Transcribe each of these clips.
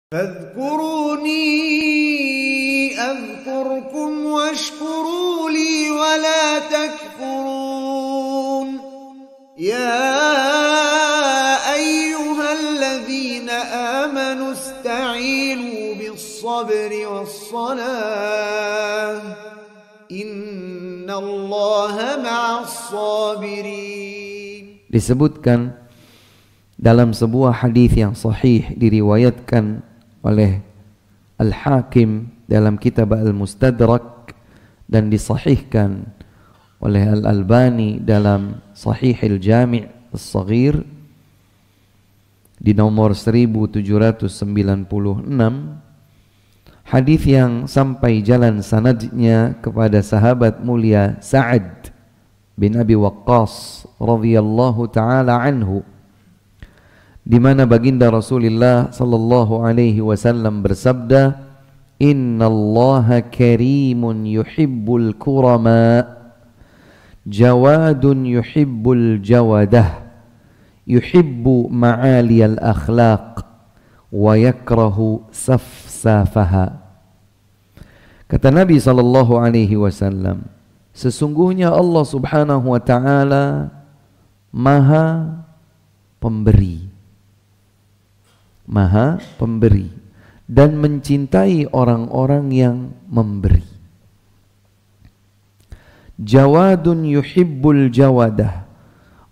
فاذكروني أذكركم واشكروا لي ولا تكفرون يا أيها الذين آمنوا استعينوا بالصبر والصلاة إن الله مع الصابرين. Disebutkan dalam sebuah hadis yang sahih diriwayatkan oleh Al-Hakim dalam kitab Al-Mustadrak dan disahihkan oleh Al-Albani dalam Sahih Al-Jami' As-Saghir di nomor 1796, hadis yang sampai jalan sanadnya kepada sahabat mulia Sa'ad bin Abi Waqqas radhiyallahu taala anhu, di mana baginda Rasulullah sallallahu alaihi wasallam bersabda, "Innallaha karimun yuhibbul kurama, jawadun yuhibbul jawadah, yuhibbu ma'aliyal akhlaq, wa yakrahu safsafaha." Kata Nabi sallallahu alaihi wasallam, sesungguhnya Allah Subhanahu wa taala Maha Pemberi, Maha Pemberi, dan mencintai orang-orang yang memberi. Jawadun yuhibbul jawadah,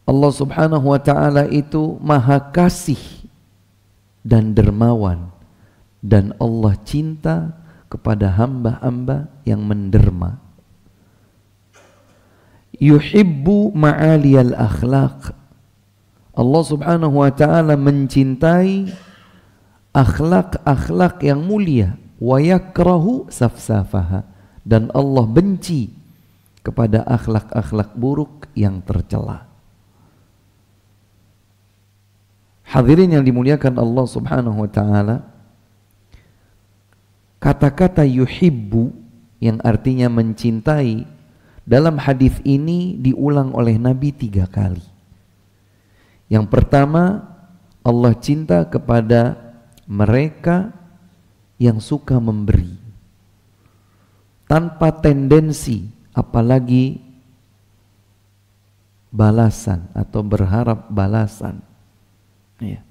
Allah Subhanahu wa taala itu Maha Kasih dan dermawan, dan Allah cinta kepada hamba-hamba yang menderma. Yuhibbu ma'aliyal akhlaq, Allah Subhanahu wa taala mencintai akhlak-akhlak yang mulia. Wa yakrahu safsafaha, dan Allah benci kepada akhlak-akhlak buruk yang tercela. Hadirin yang dimuliakan Allah Subhanahu wa taala, kata-kata yuhibbu yang artinya mencintai dalam hadis ini diulang oleh Nabi 3 kali. Yang pertama, Allah cinta kepada mereka yang suka memberi tanpa tendensi apalagi balasan atau berharap balasan. Ya.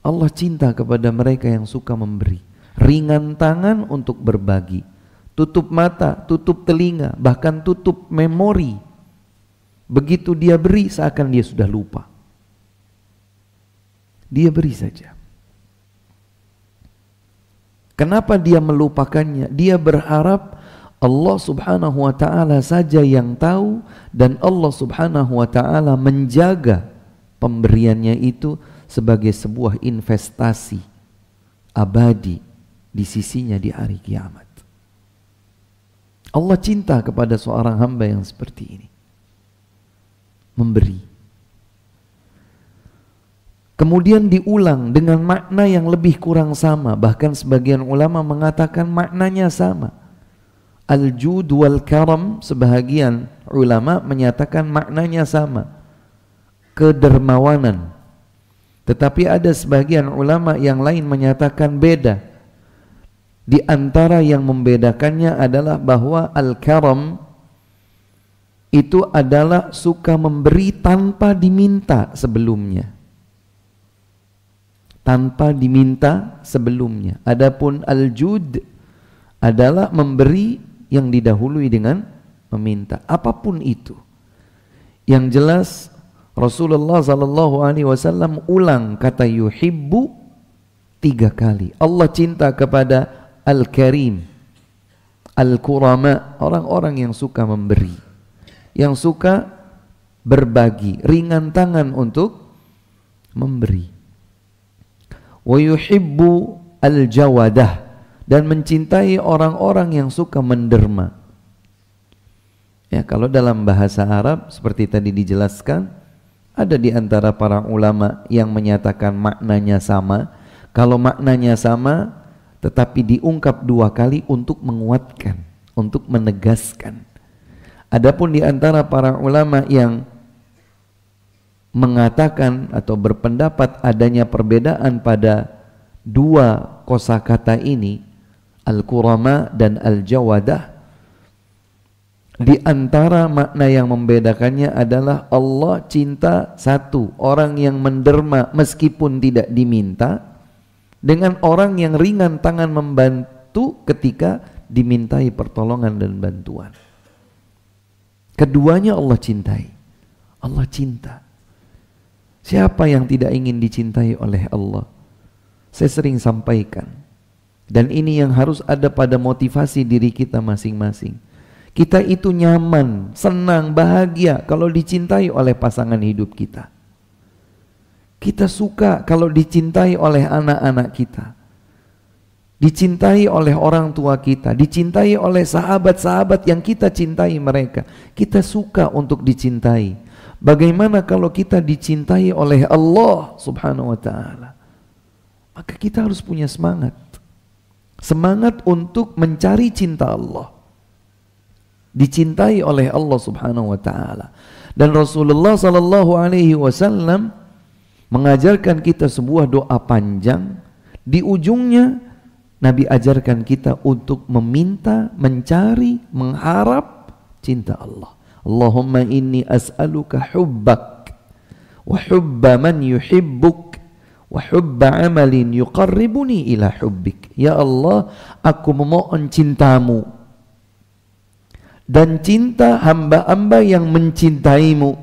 Allah cinta kepada mereka yang suka memberi, ringan tangan untuk berbagi, tutup mata, tutup telinga, bahkan tutup memori. Begitu dia beri seakan dia sudah lupa. Dia beri saja. Kenapa dia melupakannya? Dia berharap Allah Subhanahu wa taala saja yang tahu, dan Allah Subhanahu wa taala menjaga pemberiannya itu sebagai sebuah investasi abadi di sisinya di hari kiamat. Allah cinta kepada seorang hamba yang seperti ini, memberi. Kemudian diulang dengan makna yang lebih kurang sama, bahkan sebagian ulama mengatakan maknanya sama. Al-jud wal karam, sebahagian ulama menyatakan maknanya sama, kedermawanan. Tetapi ada sebagian ulama yang lain menyatakan beda. Di antara yang membedakannya adalah bahwa al-karam itu adalah suka memberi tanpa diminta sebelumnya, tanpa diminta sebelumnya. Adapun al-jud adalah memberi yang didahului dengan meminta, apapun itu. Yang jelas Rasulullah sallallahu alaihi wasallam ulang kata yuhibbu 3 kali. Allah cinta kepada al-karim, al-kurama, orang-orang yang suka memberi, yang suka berbagi, ringan tangan untuk memberi. Wa yuhibbu al-jawadah, dan mencintai orang-orang yang suka menderma. Ya, kalau dalam bahasa Arab seperti tadi dijelaskan, ada di antara para ulama yang menyatakan maknanya sama. Kalau maknanya sama tetapi diungkap 2 kali untuk menguatkan, untuk menegaskan. Adapun di antara para ulama yang mengatakan atau berpendapat adanya perbedaan pada dua kosakata ini, al-kurama dan al-jawadah. Di antara makna yang membedakannya adalah Allah cinta satu, orang yang menderma meskipun tidak diminta, dengan orang yang ringan tangan membantu ketika dimintai pertolongan dan bantuan. Keduanya Allah cintai. Allah cinta. Siapa yang tidak ingin dicintai oleh Allah? Saya sering sampaikan, dan ini yang harus ada pada motivasi diri kita masing-masing. Kita itu nyaman, senang, bahagia kalau dicintai oleh pasangan hidup kita. Kita suka kalau dicintai oleh anak-anak kita, dicintai oleh orang tua kita, dicintai oleh sahabat-sahabat yang kita cintai mereka. Kita suka untuk dicintai. Bagaimana kalau kita dicintai oleh Allah subhanahu wa ta'ala? Maka kita harus punya semangat. Semangat untuk mencari cinta Allah. Dicintai oleh Allah subhanahu wa ta'ala. Dan Rasulullah sallallahu alaihi wasallam mengajarkan kita sebuah doa panjang. Di ujungnya Nabi ajarkan kita untuk meminta, mencari, mengharap cinta Allah. Allahumma inni as'aluka hubbak wa hubba man yuhibbuk wa hubba amalin yuqarribuni ila hubbik. Ya Allah, aku memohon cintamu dan cinta hamba-hamba yang mencintaimu.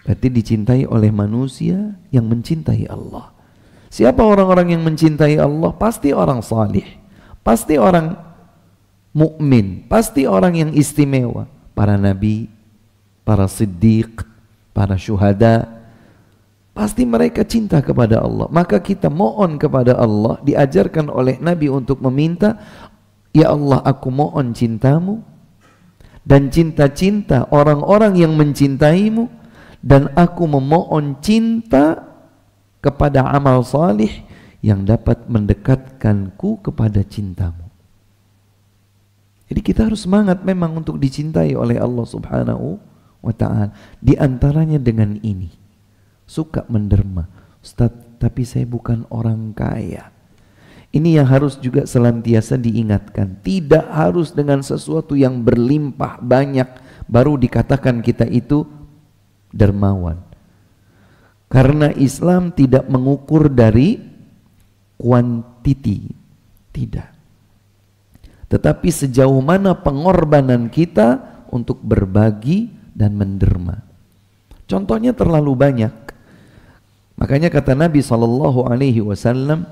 Berarti dicintai oleh manusia yang mencintai Allah. Siapa orang-orang yang mencintai Allah? Pasti orang salih, pasti orang mukmin, pasti orang yang istimewa. Para nabi, para siddiq, para syuhada, pasti mereka cinta kepada Allah. Maka kita mohon kepada Allah, diajarkan oleh Nabi untuk meminta, ya Allah, aku mohon cintamu dan cinta-cinta orang-orang yang mencintaimu, dan aku memohon cinta kepada amal salih yang dapat mendekatkanku kepada cintamu. Jadi kita harus semangat memang untuk dicintai oleh Allah subhanahu wa ta'ala. Di antaranya dengan ini, suka menderma. Ustaz, tapi saya bukan orang kaya. Ini yang harus juga senantiasa diingatkan. Tidak harus dengan sesuatu yang berlimpah banyak baru dikatakan kita itu dermawan. Karena Islam tidak mengukur dari kuantiti, tidak. Tetapi sejauh mana pengorbanan kita untuk berbagi dan menderma. Contohnya terlalu banyak. Makanya kata Nabi SAW,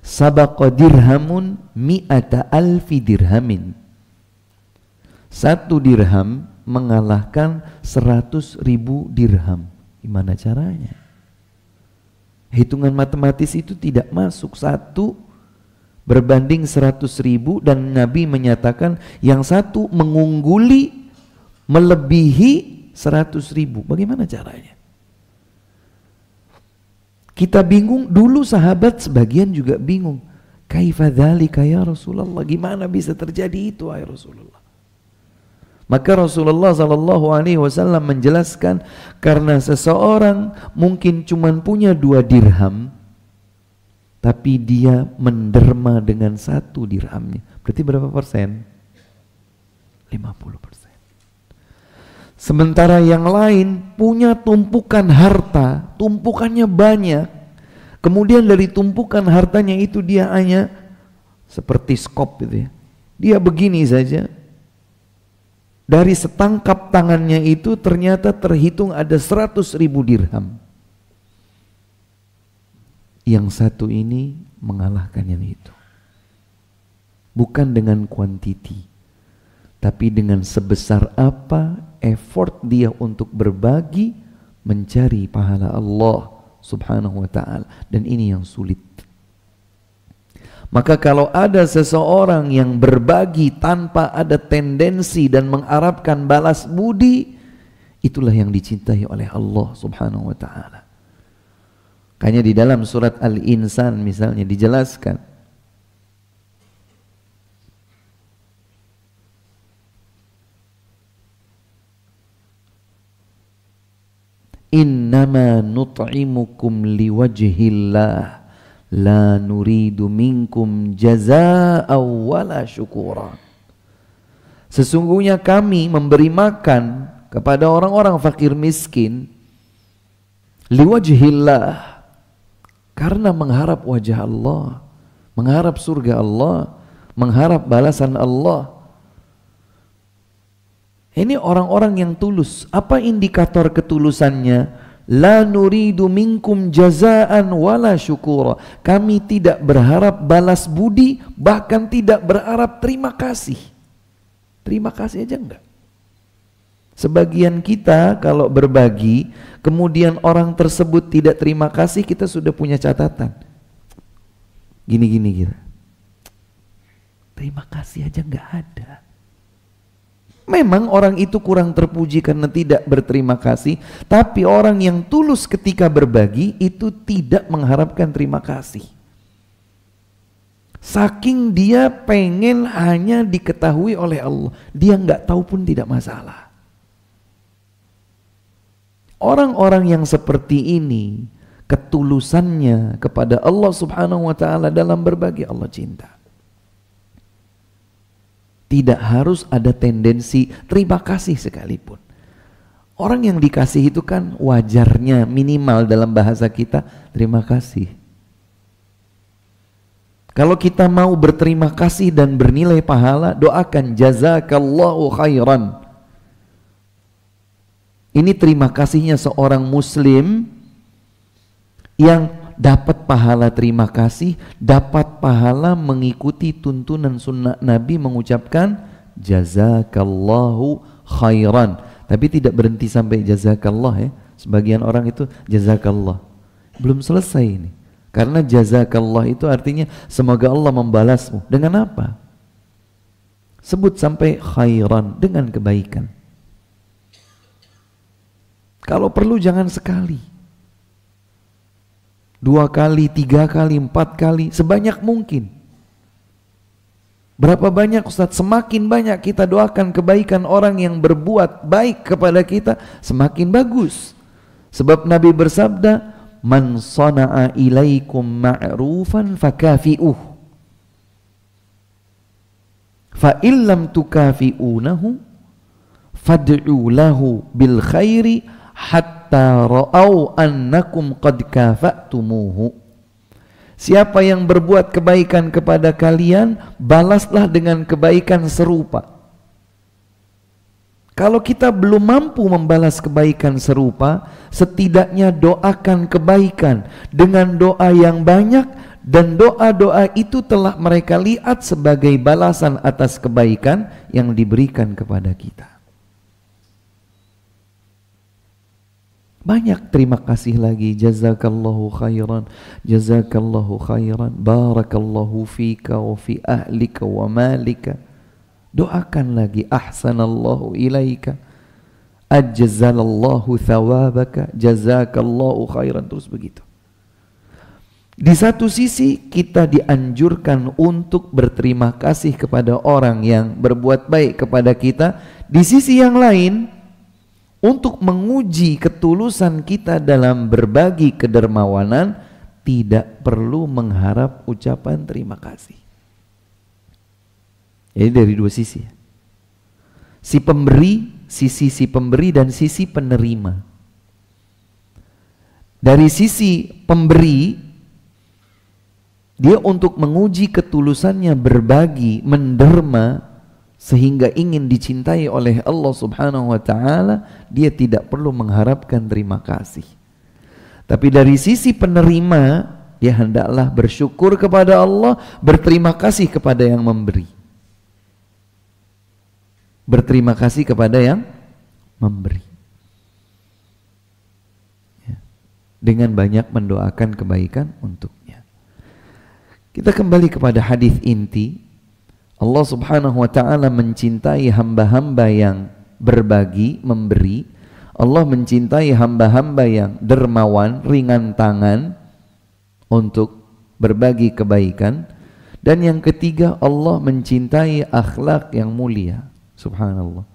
sabaqa dirhamun mi'ata alfi dirhamin. 1 dirham mengalahkan 100.000 dirham. Gimana caranya? Hitungan matematis itu tidak masuk. 1 berbanding 100.000, dan Nabi menyatakan yang satu mengungguli, melebihi 100.000. Bagaimana caranya? Kita bingung. Dulu sahabat sebagian juga bingung. Kaifa dzalika ya Rasulullah? Gimana bisa terjadi itu ya Rasulullah? Maka Rasulullah SAW menjelaskan, karena seseorang mungkin cuma punya 2 dirham, tapi dia menderma dengan 1 dirhamnya. Berarti berapa persen? 50%. Sementara yang lain punya tumpukan harta, tumpukannya banyak. Kemudian dari tumpukan hartanya itu dia hanya seperti skop gitu ya. Dia begini saja. Dari setangkap tangannya itu ternyata terhitung ada 100.000 dirham. Yang satu ini mengalahkan yang itu. Bukan dengan kuantiti, tapi dengan sebesar apa effort dia untuk berbagi, mencari pahala Allah subhanahu wa ta'ala. Dan ini yang sulit. Maka kalau ada seseorang yang berbagi tanpa ada tendensi dan mengharapkan balas budi, itulah yang dicintai oleh Allah subhanahu wa ta'ala. Makanya di dalam surat Al-Insan misalnya dijelaskan, innama nut'imukum liwajhillah la nuridu minkum jazaa'aw wala syukura. Sesungguhnya kami memberi makan kepada orang-orang fakir miskin liwajhillah, karena mengharap wajah Allah, mengharap surga Allah, mengharap balasan Allah. Ini orang-orang yang tulus. Apa indikator ketulusannya? La nuridu minkum jazaan wala syukura. Kami tidak berharap balas budi, bahkan tidak berharap terima kasih. Terima kasih aja enggak. Sebagian kita kalau berbagi, kemudian orang tersebut tidak terima kasih, kita sudah punya catatan. Gini-gini gitu. Terima kasih aja enggak ada. Memang orang itu kurang terpuji karena tidak berterima kasih, tapi orang yang tulus ketika berbagi itu tidak mengharapkan terima kasih. Saking dia pengen hanya diketahui oleh Allah, dia nggak tahu pun tidak masalah. Orang-orang yang seperti ini, ketulusannya kepada Allah Subhanahu wa Ta'ala dalam berbagi, Allah cinta. Tidak harus ada tendensi terima kasih sekalipun. Orang yang dikasih itu kan wajarnya minimal dalam bahasa kita terima kasih. Kalau kita mau berterima kasih dan bernilai pahala, doakan jazakallahu khairan. Ini terima kasihnya seorang muslim yang dapat pahala terima kasih, dapat pahala mengikuti tuntunan sunnah Nabi mengucapkan jazakallahu khairan. Tapi tidak berhenti sampai jazakallah ya. Sebagian orang itu jazakallah. Belum selesai ini. Karena jazakallah itu artinya semoga Allah membalasmu. Dengan apa? Sebut sampai khairan, dengan kebaikan. Kalau perlu jangan sekali. 2 kali, 3 kali, 4 kali, sebanyak mungkin. Berapa banyak Ustaz? Semakin banyak kita doakan kebaikan orang yang berbuat baik kepada kita, semakin bagus. Sebab Nabi bersabda, man sana'a ilaikum ma'rufan fakafi'uh, fa illam tukafi'unahu fad'u lahu bil khairi hatta ra'au annakum qad kafa'tumuhu. Siapa yang berbuat kebaikan kepada kalian, balaslah dengan kebaikan serupa. Kalau kita belum mampu membalas kebaikan serupa, setidaknya doakan kebaikan dengan doa yang banyak, dan doa-doa itu telah mereka lihat sebagai balasan atas kebaikan yang diberikan kepada kita. Banyak terima kasih lagi, jazakallahu khairan, jazakallahu khairan, barakallahu fika wa fi ahlika wa malika. Doakan lagi, ahsanallahu ilaika, ajzalallahu thawabaka, jazakallahu khairan, terus begitu. Di satu sisi kita dianjurkan untuk berterima kasih kepada orang yang berbuat baik kepada kita. Di sisi yang lain, untuk menguji ketulusan kita dalam berbagi kedermawanan, tidak perlu mengharap ucapan terima kasih. Jadi dari 2 sisi. Si pemberi, sisi pemberi dan sisi penerima. Dari sisi pemberi, dia untuk menguji ketulusannya berbagi, menderma, sehingga ingin dicintai oleh Allah Subhanahu wa Ta'ala, dia tidak perlu mengharapkan terima kasih. Tapi dari sisi penerima, dia hendaklah bersyukur kepada Allah, berterima kasih kepada yang memberi. Berterima kasih kepada yang memberi. Ya. Dengan banyak mendoakan kebaikan untuknya. Kita kembali kepada hadis inti. Allah Subhanahu wa Ta'ala mencintai hamba-hamba yang berbagi, memberi. Allah mencintai hamba-hamba yang dermawan, ringan tangan untuk berbagi kebaikan. Dan yang ketiga, Allah mencintai akhlak yang mulia. Subhanallah.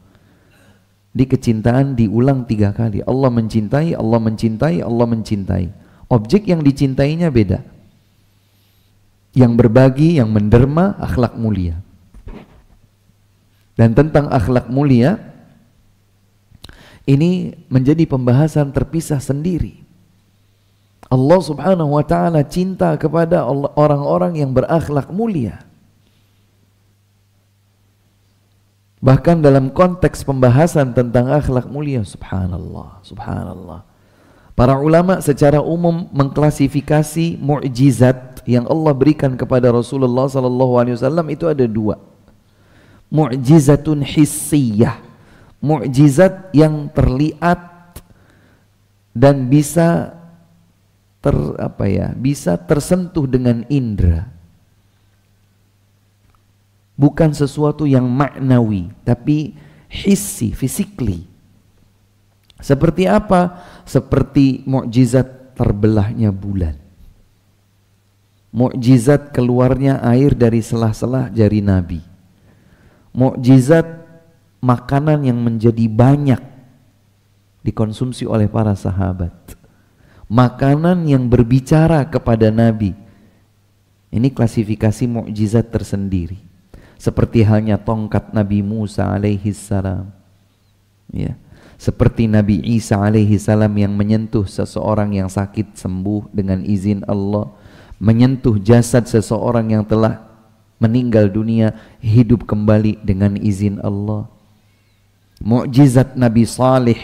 Di kecintaan diulang 3 kali. Allah mencintai, Allah mencintai, Allah mencintai. Objek yang dicintainya beda. Yang berbagi, yang menderma, akhlak mulia. Dan tentang akhlak mulia, ini menjadi pembahasan terpisah sendiri. Allah subhanahu wa ta'ala cinta kepada orang-orang yang berakhlak mulia. Bahkan dalam konteks pembahasan tentang akhlak mulia, subhanallah, subhanallah. Para ulama secara umum mengklasifikasi mukjizat yang Allah berikan kepada Rasulullah SAW itu ada 2. Mukjizatun hissiyah, mukjizat yang terlihat dan bisa bisa tersentuh dengan indera. Bukan sesuatu yang maknawi, tapi hissi, physically. Seperti apa? Seperti mukjizat terbelahnya bulan. Mukjizat keluarnya air dari selah-selah jari Nabi. Mukjizat makanan yang menjadi banyak dikonsumsi oleh para sahabat. Makanan yang berbicara kepada Nabi. Ini klasifikasi mukjizat tersendiri. Seperti halnya tongkat Nabi Musa alaihi salam, ya. Seperti Nabi Isa alaihi salam yang menyentuh seseorang yang sakit sembuh dengan izin Allah, menyentuh jasad seseorang yang telah meninggal dunia hidup kembali dengan izin Allah. Mukjizat Nabi Saleh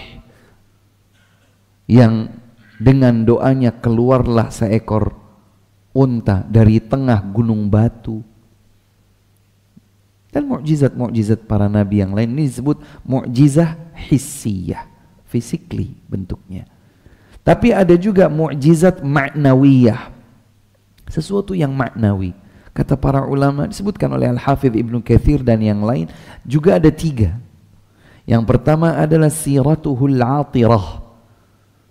yang dengan doanya keluarlah seekor unta dari tengah gunung batu. Dan mukjizat-mukjizat para nabi yang lain ini disebut mukjizah hissiyah, physically bentuknya. Tapi ada juga mukjizat maknawiyah, sesuatu yang maknawi. Kata para ulama, disebutkan oleh Al-Hafidh Ibnu Katsir dan yang lain, juga ada 3. Yang pertama adalah siratuhul atirah,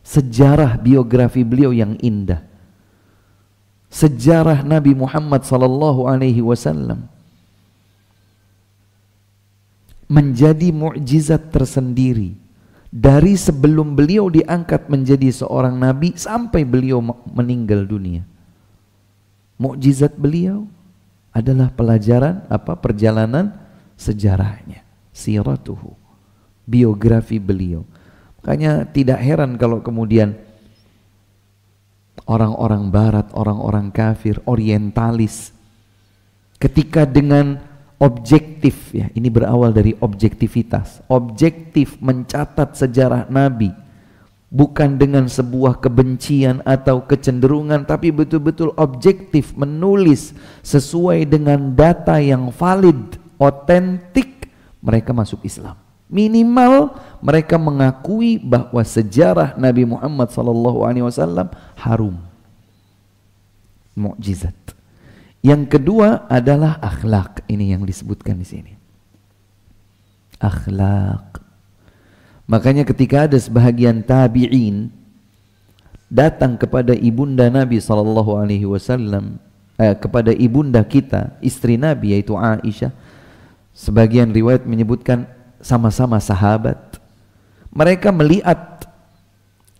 sejarah biografi beliau yang indah. Sejarah Nabi Muhammad sallallahu alaihi wasallam menjadi mukjizat tersendiri dari sebelum beliau diangkat menjadi seorang nabi sampai beliau meninggal dunia. Mukjizat beliau adalah perjalanan sejarahnya, siratuhu, biografi beliau. Makanya tidak heran kalau kemudian orang-orang barat, orang-orang kafir, orientalis ketika dengan objektif, ya, ini berawal dari objektivitas, objektif mencatat sejarah Nabi, bukan dengan sebuah kebencian atau kecenderungan, tapi betul-betul objektif menulis sesuai dengan data yang valid, otentik, mereka masuk Islam. Minimal mereka mengakui bahwa sejarah Nabi Muhammad SAW harum, mukjizat. Yang kedua adalah akhlak, ini yang disebutkan di sini. Akhlak. Makanya ketika ada sebahagian tabi'in datang kepada ibunda Nabi SAW, kepada ibunda kita, istri Nabi yaitu Aisyah, sebagian riwayat menyebutkan sama-sama sahabat. Mereka melihat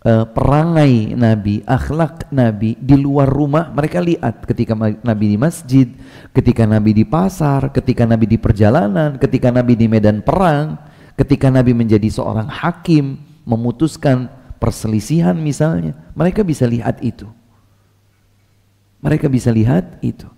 perangai Nabi, akhlak Nabi di luar rumah. Mereka lihat ketika Nabi di masjid, ketika Nabi di pasar, ketika Nabi di perjalanan, ketika Nabi di medan perang, ketika Nabi menjadi seorang hakim, memutuskan perselisihan misalnya. Mereka bisa lihat itu. Mereka bisa lihat itu.